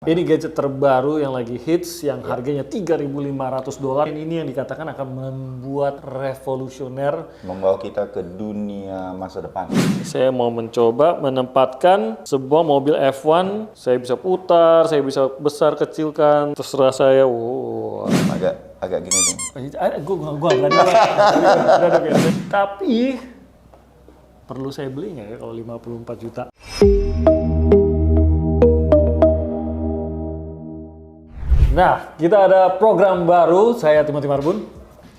Ini gadget terbaru yang lagi hits, yang harganya $3.500. Ini yang dikatakan akan membuat revolusioner, membawa kita ke dunia masa depan. Saya mau mencoba menempatkan sebuah mobil F1. Saya bisa putar, saya bisa besar kecilkan, terserah saya. Wow. Agak gini nih. Gua berani. Tapi perlu saya beli nggak ya kalau 54 juta? Nah, kita ada program baru. Saya Timothy Marbun.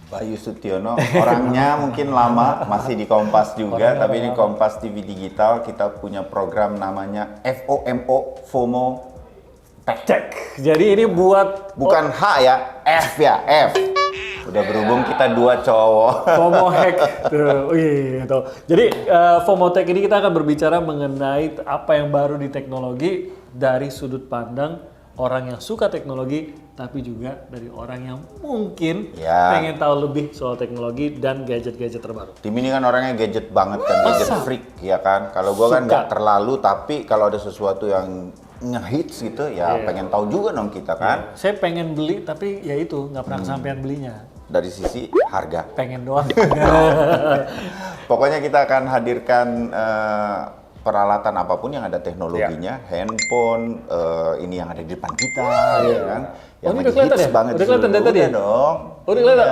Bayu Sutiono, orangnya mungkin lama, masih di Kompas juga, tapi ini Kompas TV Digital. Kita punya program namanya FOMO, FOMO Tech. Jadi ini buat bukan H ya, F ya, F. Udah berhubung kita dua cowok. FOMO hack. Tuh. Jadi FOMO Tech ini kita akan berbicara mengenai apa yang baru di teknologi dari sudut pandang orang yang suka teknologi, tapi juga dari orang yang mungkin pengen tahu lebih soal teknologi dan gadget-gadget terbaru. Tim ini kan orangnya gadget banget kan, gadget freak ya kan. Kalau gua kan nggak terlalu, tapi kalau ada sesuatu yang ngehits gitu ya pengen tahu juga dong kita kan. Saya pengen beli, tapi ya itu nggak pernah kesampaian belinya. Dari sisi harga. Pengen doang. Pokoknya kita akan hadirkan peralatan apapun yang ada teknologinya, handphone, ini yang ada di depan kita, ya kan? Yang ini udah kelihatan ya? Banget udah kelihatan dari tadi ya? Dong. Oh, udah kelihatan.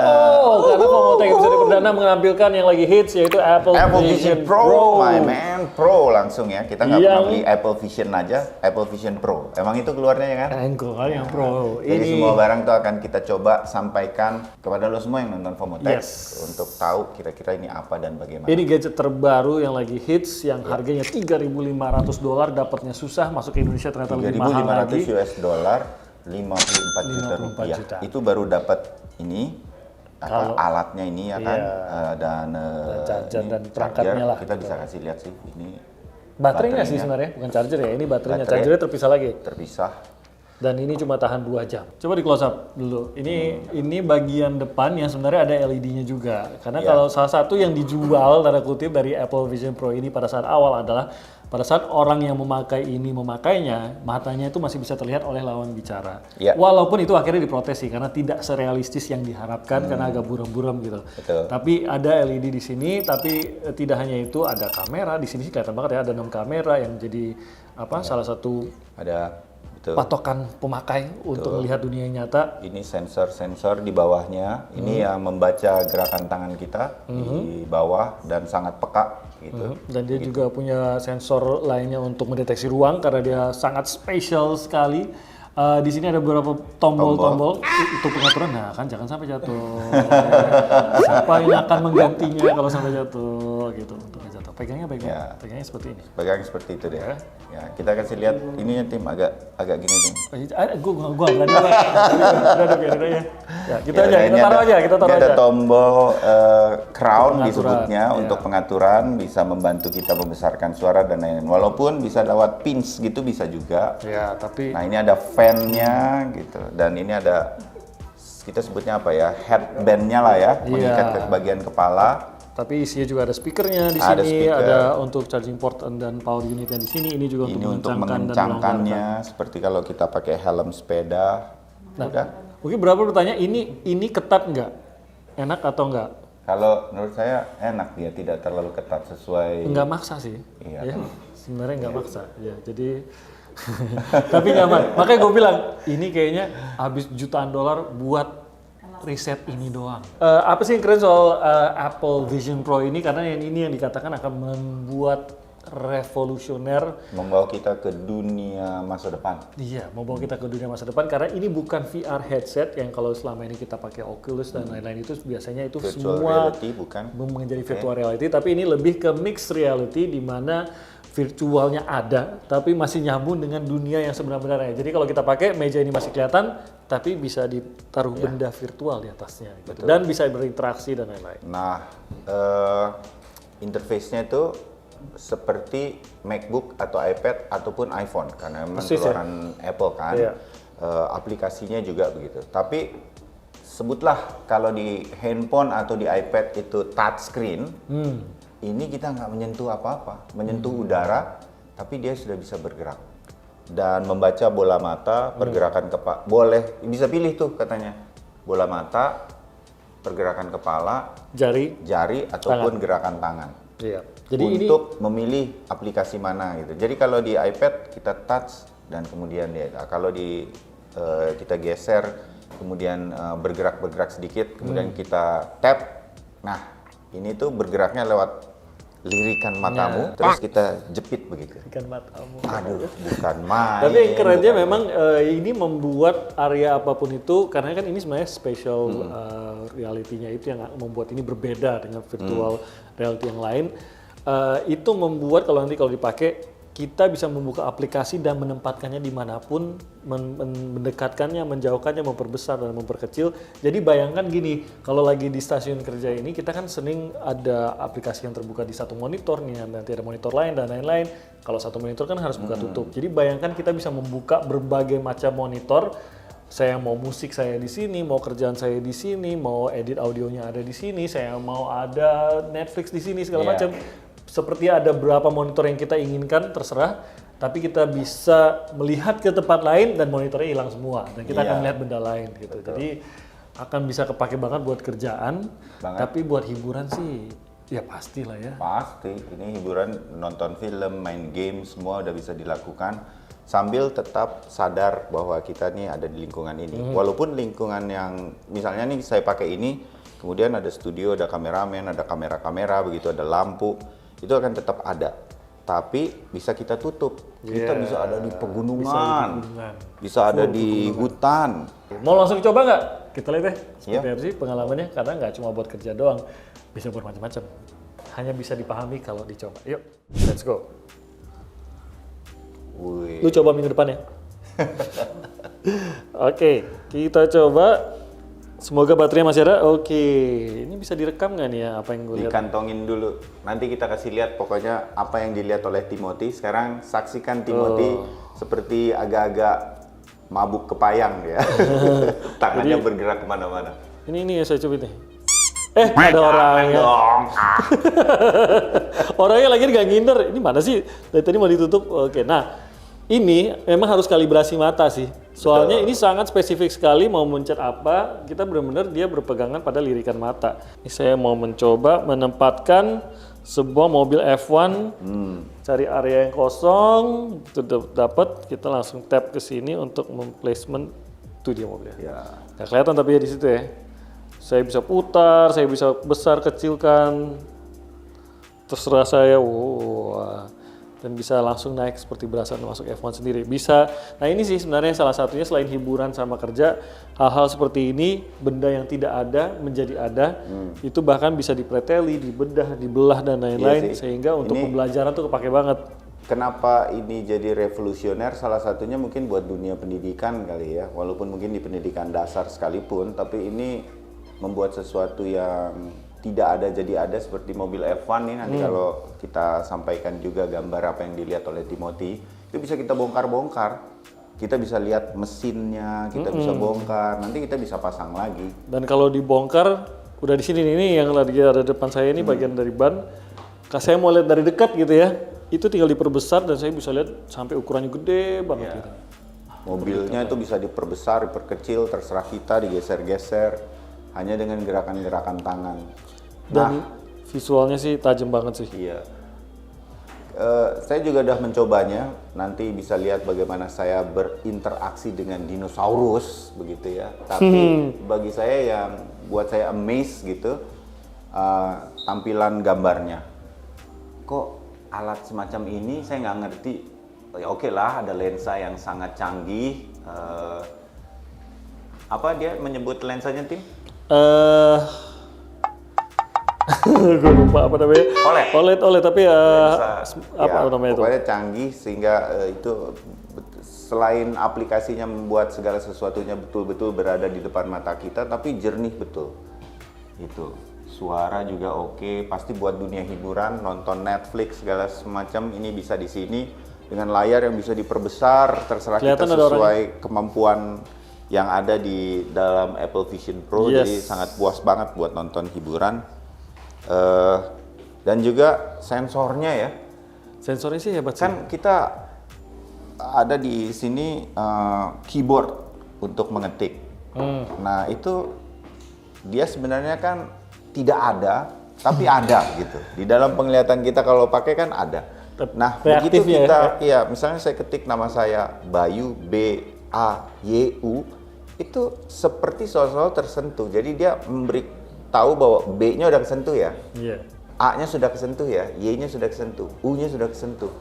Karena FOMO Tech episode perdana mengampilkan yang lagi hits, yaitu Apple Vision Pro. My man, Pro langsung ya. Kita nggak pernah beli Apple Vision aja, Apple Vision Pro. Emang itu keluarnya ya kan? Enggak, yang Pro. Jadi semua barang tuh akan kita coba sampaikan kepada lo semua yang nonton FOMO Tech untuk tahu kira-kira ini apa dan bagaimana. Ini gadget terbaru yang lagi hits, yang harganya $3.500, dapatnya susah, masuk ke Indonesia ternyata lebih mahal lagi. $3.500, 54 juta rupiah. Itu baru dapat ini alatnya ini ya kan, dan charger dan perangkatnya lah. Kita bisa kasih lihat sih ini baterainya sih sebenarnya, bukan charger ya, ini baterainya. Chargernya terpisah lagi. Terpisah. Dan ini cuma tahan 2 jam. Coba di close up dulu. Ini bagian depan yang sebenarnya ada LED-nya juga. Karena kalau salah satu yang dijual tanda kutip dari Apple Vision Pro ini pada saat awal adalah pada saat orang yang memakainya, matanya itu masih bisa terlihat oleh lawan bicara. Walaupun itu akhirnya diprotes sih karena tidak serealistis yang diharapkan karena agak buram-buram gitu. Betul. Tapi ada LED di sini, tapi tidak hanya itu, ada kamera di sini kelihatan banget ya, ada 6 kamera yang jadi salah satu patokan pemakai untuk melihat dunia yang nyata. Ini sensor di bawahnya. Ini yang membaca gerakan tangan kita di bawah dan sangat peka gitu. Dan dia juga punya sensor lainnya untuk mendeteksi ruang karena dia sangat spesial sekali. Di sini ada beberapa tombol-tombol untuk pengaturan. Nah kan jangan sampai jatuh. Siapa yang akan menggantinya kalau sampai jatuh gitu, untuk jatuh. Pegangnya seperti ini. Pegangnya seperti itu deh. Ya, kita kasih lihat ininya Tim agak gini nih. Gua berani ya. Ya, kita taruh aja. Ada tombol crown disebutnya untuk pengaturan, bisa membantu kita membesarkan suara dan lain-lain. Walaupun bisa lewat pins gitu bisa juga. Ya, tapi nah ini ada fan-nya gitu, dan ini ada kita sebutnya apa ya, headband-nya lah ya, mengikat ke bagian kepala. Tapi isinya juga ada speakernya di sini, ada untuk charging port dan power unitnya di sini. Ini juga untuk mengencangkannya, seperti kalau kita pakai helm sepeda. Nah, mungkin berapa bertanya, ini ketat nggak? Enak atau nggak? Kalau menurut saya enak, dia tidak terlalu ketat sesuai. Nggak maksa sih. Iya. Ya, sebenarnya nggak maksa. Ya, jadi tapi nyaman. Makanya gue bilang ini kayaknya habis jutaan dolar buat riset ini doang. Apa sih yang keren soal Apple Vision Pro ini? Karena ini yang dikatakan akan membuat revolusioner, membawa kita ke dunia masa depan. Iya, membawa kita ke dunia masa depan karena ini bukan VR headset yang kalau selama ini kita pakai Oculus dan lain-lain itu biasanya itu virtual semua reality, bukan menjadi virtual reality, tapi ini lebih ke mixed reality di mana virtualnya ada, tapi masih nyambung dengan dunia yang sebenarnya. Jadi kalau kita pakai meja ini masih kelihatan, tapi bisa ditaruh benda virtual di atasnya, gitu. Dan bisa berinteraksi dan lain-lain. Nah, interface-nya itu seperti MacBook atau iPad ataupun iPhone, karena memang keluaran Apple kan. Aplikasinya juga begitu. Tapi sebutlah kalau di handphone atau di iPad itu touchscreen. Ini kita nggak menyentuh apa-apa, menyentuh udara, tapi dia sudah bisa bergerak. dan membaca bola mata, pergerakan kepala. Boleh, bisa pilih tuh katanya. Bola mata, pergerakan kepala, jari ataupun gerakan tangan. Iya. Jadi untuk memilih aplikasi mana gitu. Jadi kalau di iPad kita touch dan kemudian kalau kita geser, kemudian bergerak sedikit, kemudian kita tap. Nah, ini tuh bergeraknya lewat lirikan matamu, terus kita jepit begitu. Lirikan matamu. Aduh, bukan main. Tapi yang kerennya memang ini membuat area apapun itu, karena kan ini sebenarnya special reality-nya itu yang membuat ini berbeda dengan virtual reality yang lain. Itu membuat kalau dipakai, kita bisa membuka aplikasi dan menempatkannya dimanapun, mendekatkannya, menjauhkannya, memperbesar dan memperkecil. Jadi bayangkan gini, kalau lagi di stasiun kerja ini, kita kan sering ada aplikasi yang terbuka di satu monitor nih, nanti ada monitor lain dan lain-lain. Kalau satu monitor kan harus buka tutup. Jadi bayangkan kita bisa membuka berbagai macam monitor. Saya mau musik saya di sini, mau kerjaan saya di sini, mau edit audionya ada di sini, saya mau ada Netflix di sini segala macam. Seperti ada berapa monitor yang kita inginkan, terserah. Tapi kita bisa melihat ke tempat lain dan monitornya hilang semua. Dan kita akan melihat benda lain gitu. Betul. Jadi akan bisa kepake banget buat kerjaan. Tapi buat hiburan sih, ya pastilah ya. Pasti, ini hiburan, nonton film, main game, semua udah bisa dilakukan. Sambil tetap sadar bahwa kita nih ada di lingkungan ini. Walaupun lingkungan yang, misalnya nih saya pakai ini, kemudian ada studio, ada kameramen, ada kamera-kamera, begitu ada lampu. Itu akan tetap ada, tapi bisa kita tutup. Kita bisa ada di pegunungan, bisa ada di hutan. Mau langsung coba nggak? Kita lihat deh seperti apa sih pengalamannya, karena nggak cuma buat kerja doang, bisa buat macam-macam. Hanya bisa dipahami kalau dicoba. Yuk, let's go. Lu coba minggu depan ya. Oke, kita coba. Semoga baterainya masih ada. Oke, ini bisa direkam nggak nih ya apa yang gue lihat? Dikantongin dulu. Nanti kita kasih lihat pokoknya apa yang dilihat oleh Timothy. Sekarang saksikan Timothy seperti agak-agak mabuk kepayang ya. Tangannya bergerak kemana-mana. Ini ya saya coba nih. Ada orangnya. Orangnya lagi nggak nginder. Ini mana sih? Dari tadi mau ditutup. Oke, nah ini memang harus kalibrasi mata sih. Soalnya ini sangat spesifik sekali, mau mencet apa, kita benar-benar dia berpegangan pada lirikan mata. Ini saya mau mencoba menempatkan sebuah mobil F1, cari area yang kosong, itu dapat, kita langsung tap ke sini untuk memplacement, itu dia mobilnya. Ya. Nggak kelihatan tapi ya di situ ya. Saya bisa putar, saya bisa besar kecilkan, terserah saya. Wah. Dan bisa langsung naik seperti berasa masuk F1 sendiri. Bisa. Nah ini sih sebenarnya salah satunya selain hiburan sama kerja, hal-hal seperti ini, benda yang tidak ada menjadi ada, itu bahkan bisa dipreteli, dibedah, dibelah dan lain-lain, sehingga untuk pembelajaran tuh kepake banget. Kenapa ini jadi revolusioner? Salah satunya mungkin buat dunia pendidikan kali ya, walaupun mungkin di pendidikan dasar sekalipun, tapi ini membuat sesuatu yang tidak ada jadi ada seperti mobil F1 nih nanti kalau kita sampaikan juga gambar apa yang dilihat oleh Timothy, itu bisa kita bongkar-bongkar. Kita bisa lihat mesinnya, kita bisa bongkar, nanti kita bisa pasang lagi. Dan kalau dibongkar, udah di sini nih yang lagi ada depan saya ini bagian dari ban. Kalau saya mau lihat dari dekat gitu ya, itu tinggal diperbesar dan saya bisa lihat sampai ukurannya gede banget gitu. Mobilnya itu bisa diperbesar, diperkecil, terserah kita, digeser-geser hanya dengan gerakan-gerakan tangan. Dan visualnya sih tajam banget sih. Iya. Saya juga udah mencobanya. Nanti bisa lihat bagaimana saya berinteraksi dengan dinosaurus begitu ya. Tapi bagi saya yang buat saya amazed gitu, tampilan gambarnya. Kok alat semacam ini saya nggak ngerti. Ya oke lah, ada lensa yang sangat canggih. Apa dia menyebut lensanya, Tim? Gue lupa apa namanya. OLED tapi apa namanya itu? Pokoknya canggih sehingga itu selain aplikasinya membuat segala sesuatunya betul-betul berada di depan mata kita, tapi jernih betul. Itu suara juga oke, pasti buat dunia hiburan, nonton Netflix segala semacam ini bisa di sini dengan layar yang bisa diperbesar, terserah kita sesuai kemampuan yang ada di dalam Apple Vision Pro. Jadi sangat puas banget buat nonton hiburan. Dan juga sensornya ya. Sensornya sih hebat sih. Kan kita ada di sini keyboard untuk mengetik. Nah itu dia sebenarnya kan tidak ada, tapi ada gitu. Di dalam penglihatan kita kalau pakai kan ada. Nah begitu kita, ya misalnya saya ketik nama saya Bayu, B-A-Y-U, itu seperti seolah-olah tersentuh. Jadi dia memberi tahu bahwa B-nya udah kesentuh ya. A-nya sudah kesentuh ya, Y-nya sudah kesentuh, U-nya sudah kesentuh.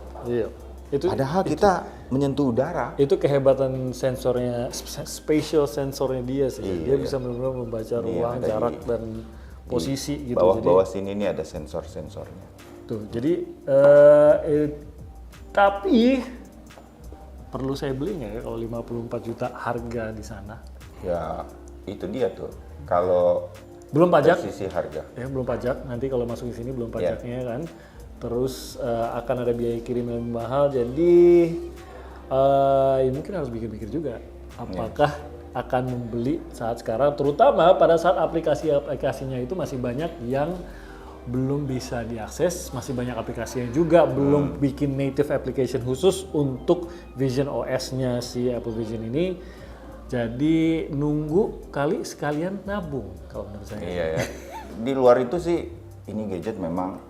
Padahal kita menyentuh udara. Itu kehebatan sensornya, spatial sensornya dia sih. Dia bisa benar-benar membaca ruang, jarak, dan posisi gitu. Bawah sini ini ada sensor-sensornya. Tuh, jadi tapi perlu saya beli nggak ya kalau 54 juta harga di sana? Ya, itu dia tuh. Kalau belum pajak, sisi harga. Ya, belum pajak. Nanti kalau masuk di sini belum pajaknya kan. Terus akan ada biaya kirim yang mahal. Jadi ya mungkin harus pikir-pikir juga. Apakah akan membeli saat sekarang, terutama pada saat aplikasinya itu masih banyak yang belum bisa diakses, masih banyak aplikasinya juga belum bikin native application khusus untuk Vision OS-nya si Apple Vision ini. Jadi nunggu kali sekalian nabung kalau menurut saya. Iya ya. Di luar itu sih ini gadget memang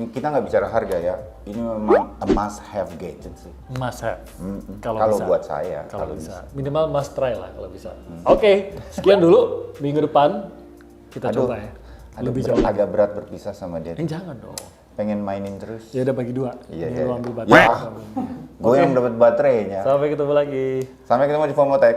kita nggak bicara harga ya. Ini memang a must have gadget sih. Must have. Kalau buat saya. Kalau bisa. Minimal must try lah kalau bisa. Oke, sekian dulu. Minggu depan kita coba ya. Lebih jauh. Agak berat berpisah sama dia. Jangan dong. Pengen mainin terus. Ya udah bagi dua. Iya. Lu ambil baterai. Gue yang dapat baterainya. Sampai ketemu lagi. Sampai ketemu di FOMO Tech.